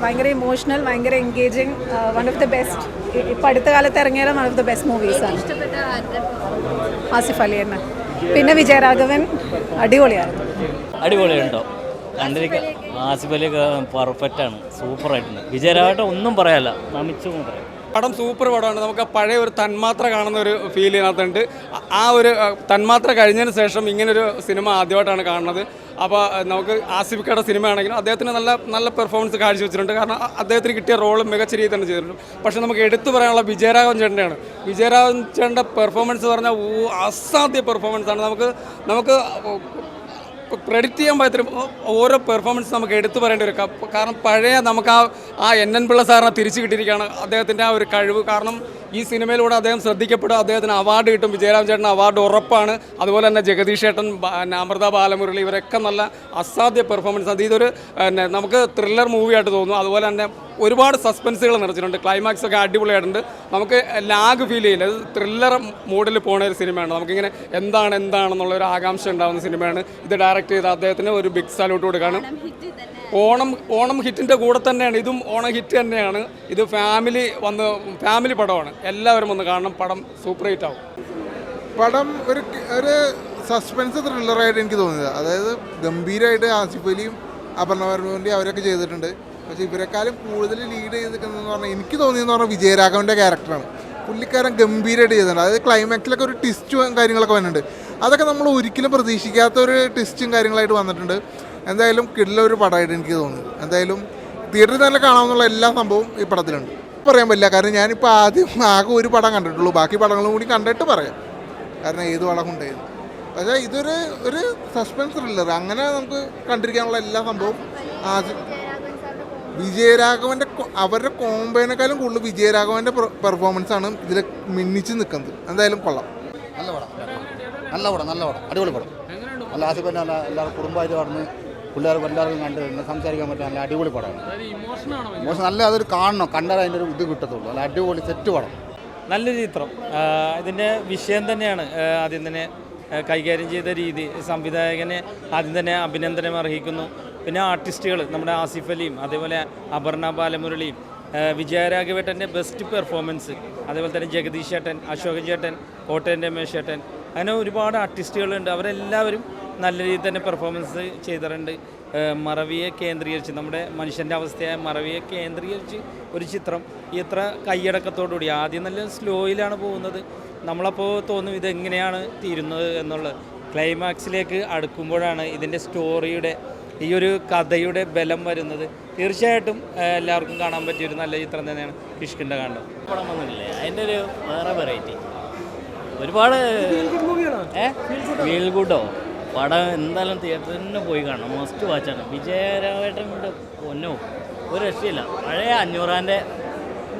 ഭയങ്കര ഇമോഷണൽ, ഭയങ്കര engaging, one of the best. ഇപ്പം അടുത്ത കാലത്ത് ഇറങ്ങിയാലും വൺ ഓഫ് ദി ബെസ്റ്റ് മൂവീസാണ്. ആസിഫ് അലി തന്നെ. പിന്നെ വിജയരാഘവൻ അടിപൊളിയുണ്ടോ കണ്ടിരിക്കുക. ആസിഫ് അലി പെർഫെക്റ്റാണ്, സൂപ്പറായിട്ടുണ്ട്. വിജയരാഘവൻ ഒന്നും പറയാല്ല, നമിച്ചു പറയാം. പടം സൂപ്പർ പടമാണ്. നമുക്ക് പഴയ ഒരു തന്മാത്ര കാണുന്ന ഒരു ഫീൽ ഇതിനകത്തുണ്ട്. ആ ഒരു തന്മാത്ര കഴിഞ്ഞതിന് ശേഷം ഇങ്ങനൊരു സിനിമ ആദ്യമായിട്ടാണ് കാണുന്നത്. അപ്പോൾ നമുക്ക് ആസിഫിക്കയുടെ സിനിമയാണെങ്കിലും അദ്ദേഹത്തിന് നല്ല പെർഫോമൻസ് കാഴ്ചവെച്ചിട്ടുണ്ട്. കാരണം അദ്ദേഹത്തിന് കിട്ടിയ റോള് മികച്ച രീതിയിൽ തന്നെ ചെയ്തിട്ടുണ്ട്. പക്ഷേ നമുക്ക് എടുത്തു പറയാനുള്ള വിജയരാഘവൻ ചേട്ടൻ്റെയാണ്. വിജയരാഘവൻ ചേട്ടൻ്റെ പെർഫോമൻസ് പറഞ്ഞാൽ അസാധ്യ പെർഫോമൻസാണ്. നമുക്ക് പ്രെഡിക്റ്റ് ചെയ്യാൻ പറ്റും. ഓരോ പെർഫോമൻസ് നമുക്ക് എടുത്തു പറയേണ്ടി വരും. കാരണം പഴയ നമുക്ക് ആ NN പിള്ള സാറിനെ തിരിച്ചു കിട്ടിയിരിക്കുകയാണ് അദ്ദേഹത്തിൻ്റെ ആ ഒരു കഴിവ്. കാരണം ഈ സിനിമയിലൂടെ അദ്ദേഹം ശ്രദ്ധിക്കപ്പെടും, അദ്ദേഹത്തിന് അവാർഡ് കിട്ടും. വിജയരാഘവൻ ചേട്ടൻ അവാർഡ് ഉറപ്പാണ്. അതുപോലെ തന്നെ ജഗദീഷ് ചേട്ടൻ, അമൃത ബാലമുരളി, ഇവരൊക്കെ നല്ല അസാധ്യ പെർഫോമൻസ്. ഇതൊരു നമുക്ക് ത്രില്ലർ മൂവിയായിട്ട് തോന്നുന്നു. അതുപോലെ തന്നെ ഒരുപാട് സസ്പെൻസുകൾ നിറച്ചിട്ടുണ്ട്. ക്ലൈമാക്സ് ഒക്കെ അടിപൊളിയായിട്ടുണ്ട്. നമുക്ക് ലാഗ് ഫീൽ ചെയ്യില്ല. ഇത് ത്രില്ലർ മൂഡിൽ പോണ ഒരു സിനിമയാണ്. നമുക്കിങ്ങനെ എന്താണെന്നുള്ള ഒരു ആകാംക്ഷ ഉണ്ടാകുന്ന സിനിമയാണ്. ഇത് ഡയറക്റ്റ് ചെയ്ത അദ്ദേഹത്തിന് ഒരു ബിഗ് സല്യൂട്ട് കൊടുക്കുകയാണ്. ഓണം ഹിറ്റിൻ്റെ കൂടെ തന്നെയാണ് ഇതും ഓണം ഹിറ്റ് തന്നെയാണ്. ഇത് ഫാമിലി പടമാണ്. എല്ലാവരും ഒന്ന് കാണണം. പടം സൂപ്പർ ഹിറ്റ് ആവും. പടം ഒരു സസ്പെൻസ് ത്രില്ലറായിട്ട് എനിക്ക് തോന്നിയത്. അതായത് ഗംഭീരമായിട്ട് ആസിഫ് അലിയും അപർണ വർമ്മയും അവരൊക്കെ ചെയ്തിട്ടുണ്ട്. പക്ഷേ ഇവരെക്കാളും കൂടുതൽ ലീഡ് ചെയ്തിരിക്കുന്നതെന്ന് പറഞ്ഞാൽ എനിക്ക് തോന്നിയെന്ന് പറഞ്ഞാൽ വിജയരാഘവൻ്റെ ക്യാരക്ടറാണ്. പുള്ളിക്കാരൻ ഗംഭീരമായിട്ട് ചെയ്തിട്ടുണ്ട്. അതായത് ക്ലൈമാക്സിലൊക്കെ ഒരു ട്വിസ്റ്റും കാര്യങ്ങളൊക്കെ വന്നിട്ടുണ്ട്. അതൊക്കെ നമ്മൾ ഒരിക്കലും പ്രതീക്ഷിക്കാത്ത ഒരു ട്വിസ്റ്റും കാര്യങ്ങളായിട്ട് വന്നിട്ടുണ്ട്. എന്തായാലും കിടിലൊരു പടമായിട്ട് എനിക്ക് തോന്നുന്നു. എന്തായാലും തിയേറ്ററിൽ തന്നെ കാണാമെന്നുള്ള എല്ലാ സംഭവവും ഈ പടത്തിലുണ്ട്. പറയാൻ പറ്റില്ല, കാരണം ഞാനിപ്പോൾ ആകെ ഒരു പടം കണ്ടിട്ടുള്ളൂ. ബാക്കി പടങ്ങളും കൂടി കണ്ടിട്ട് പറയാം, കാരണം ഏത് പടം ഉണ്ടായിരുന്നു. പക്ഷേ ഒരു സസ്പെൻസ് ത്രില്ലർ അങ്ങനെ നമുക്ക് കണ്ടിരിക്കാനുള്ള എല്ലാ സംഭവവും വിജയരാഘവൻ്റെ അവരുടെ കോമ്പേനേക്കാളും കൂടുതൽ വിജയരാഘവൻ്റെ പെർഫോമൻസാണ് ഇതിൽ മിന്നിച്ച് നിൽക്കുന്നത്. എന്തായാലും കൊള്ളാം. നല്ല പടം അടിപൊളി പടം. നല്ല ആസിഫ് അലി എല്ലാവരും കുടുംബമായിട്ട് പറഞ്ഞ് പിള്ളേർക്ക് എല്ലാവർക്കും കണ്ട് സംസാരിക്കാൻ പറ്റും. നല്ല അടിപൊളി പടമാണ്. ഇമോഷൻ നല്ല അതൊരു കാണണം, കണ്ടാൽ അതിൻ്റെ ഒരു ഇത് കിട്ടത്തുള്ളൂ. നല്ല അടിപൊളി സെറ്റ് പടം. നല്ലൊരു ചിത്രം. ഇതിൻ്റെ വിഷയം തന്നെയാണ് ആദ്യം തന്നെ കൈകാര്യം ചെയ്ത രീതി. സംവിധായകനെ ആദ്യം തന്നെ അഭിനന്ദനം അർഹിക്കുന്നു. പിന്നെ ആർട്ടിസ്റ്റുകൾ നമ്മുടെ ആസിഫ് അലിയും അതേപോലെ അപർണ ബാലമുരളിയും വിജയരാഘവേട്ടൻ്റെ ബെസ്റ്റ് പെർഫോമൻസ്, അതേപോലെ തന്നെ ജഗദീഷ് ചേട്ടൻ, അശോകൻ ചേട്ടൻ, കോട്ടയം രമേശ് ചേട്ടൻ, അങ്ങനെ ഒരുപാട് ആർട്ടിസ്റ്റുകളുണ്ട്. അവരെല്ലാവരും നല്ല രീതിയിൽ തന്നെ പെർഫോമൻസ് ചെയ്തിട്ടുണ്ട്. മറവിയെ കേന്ദ്രീകരിച്ച്, നമ്മുടെ മനുഷ്യൻ്റെ അവസ്ഥയായ മറവിയെ കേന്ദ്രീകരിച്ച് ഒരു ചിത്രം ഇത്ര കൈയടക്കത്തോടുകൂടി, ആദ്യം നല്ല സ്ലോയിലാണ് പോകുന്നത്. നമ്മളപ്പോൾ തോന്നും ഇതെങ്ങനെയാണ് തീരുന്നത് എന്നുള്ളത്. ക്ലൈമാക്സിലേക്ക് അടുക്കുമ്പോഴാണ് ഇതിൻ്റെ സ്റ്റോറിയുടെ ഈ ഒരു കഥയുടെ ബലം വരുന്നത്. തീർച്ചയായിട്ടും എല്ലാവർക്കും കാണാൻ പറ്റിയൊരു നല്ല ചിത്രം തന്നെയാണ് കിഷ്കിൻ്റെ കാണ്ഡം. പടം വന്നിട്ടില്ലേ, അതിൻ്റെ ഒരു വേറെ വെറൈറ്റി. ഒരുപാട് ഫീൽ ഗുഡോ പടം എന്തായാലും തിയേറ്ററിൽ തന്നെ പോയി കാണണം. മസ്റ്റ് വാച്ചാണ്. വിജയരാഘവേട്ടൻ്റെ പൊന്നോ ഒരു രക്ഷയില്ല. പഴയ 500-ൻ്റെ